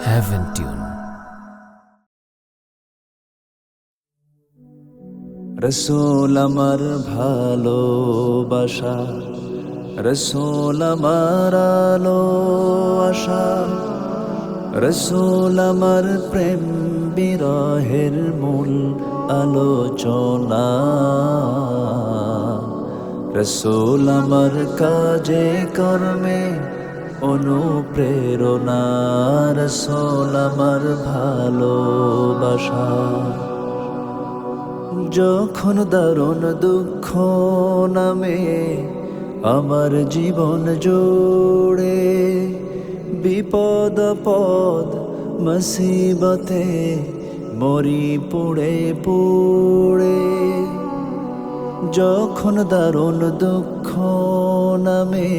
Heaven Tune. রসূল আমার ভালোবাসা, রসূল আমার আলো আশা, রসূল আমার প্রেম বিরহের মূল আলোচনা, রসূল আমার কাজে কর্মে অনুপ্রেরণা, রসূল আমার ভালোবাসা। যখন দারুণ দুঃখ নামে আমার জীবন জুড়ে, বিপদ পদ মুসিবতে মরি পুড়ে পুড়ে, যখন দারুণ দুঃখ নামে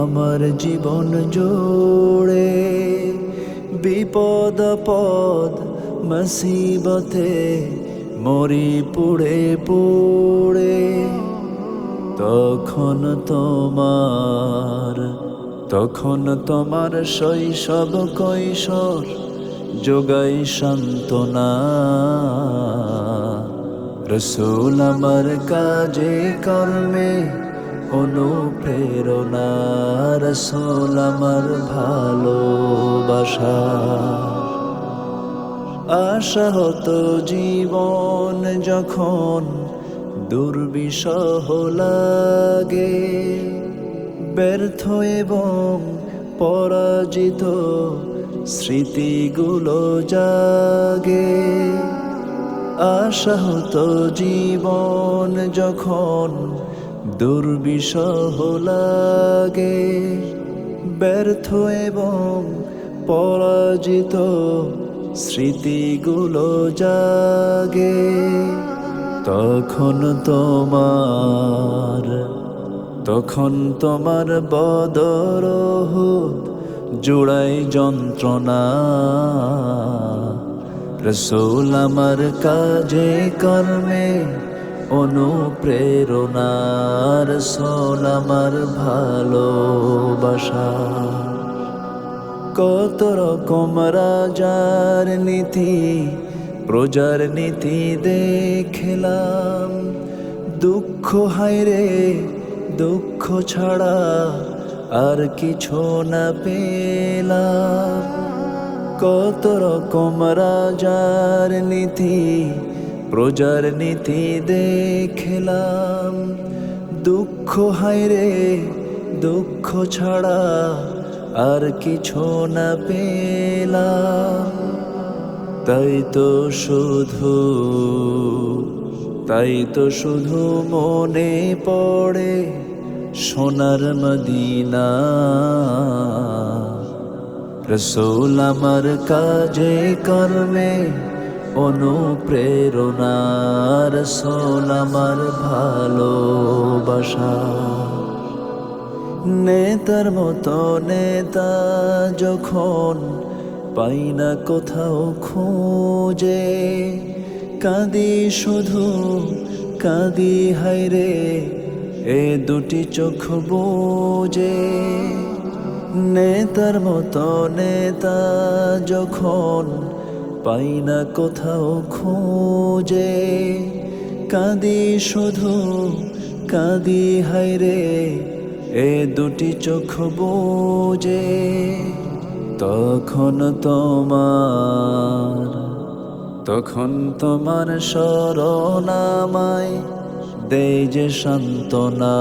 আমার জীবন জুড়ে, বিপদ পদ মুসিবতে মরি পুড়ে পুড়ে, তখন তোমার শৈশব কৈশোর যোগাই সান্ত্বনা, রসূল আমার কাজে কর্মে অনুপ্রেরণা, রসূল আমার ভালোবাসা। আশাহত জীবন যখন দুর্বিষহ লাগে, ব্যর্থ এবং পরাজিত স্মৃতিগুলো জাগে, আশাহত জীবন যখন দুর্বিষহ লাগে, ব্যর্থ এবং পরাজিত স্মৃতিগুলো জাগে, তখন তোমার বদর উহুদ জুড়াই যন্ত্রণা, রসূল আমার কাজে কর্মে অনুপ্রেরণা, রসূল আমার ভালোবাসা। কত রকম রাজার নীতি প্রজার নীতি দেখলাম, দুঃখ হায়রে দুঃখ ছাড়া আর কিছু না পেলাম, কত রকম রাজার নীতি প্রজার নীতি দেখলাম, দুঃখ হায়রে দুঃখ ছাড়া আর কিছু না পেলাম, তাই তো শুধু মনে পড়ে সোনার মদিনা, রসূল আমার কাজে কর্মে অনুপ্রেরণা, রসূল আমার ভালোবাসা। নেতার মতো নেতা যখন পাই না কোথাও খুঁজে, কাঁদি শুধু কাঁদি হায়রে এ দুটি চোখ বুজে, নেতার মতো নেতা যখন পাই না কোথাও খুঁজে, কাঁদি শুধু কাঁদি হায়রে এ দুটি চোখ বুজে, তখন তোমার শরণ আমায় দেয় যে সান্ত্বনা,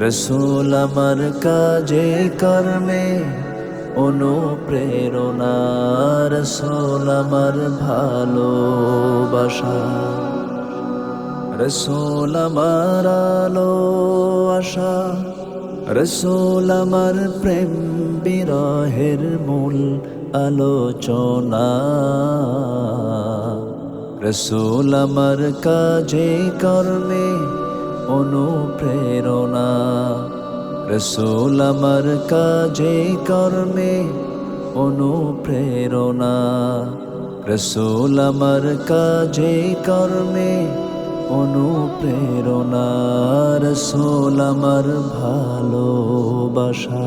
রসূল আমার কাজে কর্মে অনুপ্রেরণা, রসূল আমার ভালোবাসা, রসূল আমার আলো আশা, রসূল আমার প্রেম বিরহের মূল আলোচনা, রসূল আমার কাজে কর্মে অনুপ্রেরণা, রসূল আমার কাজে কর্মে অনুপ্রেরণা, রসূল আমার কাজে কর্মে অনুপ্রেরণা, রসূল আমার ভালোবাসা।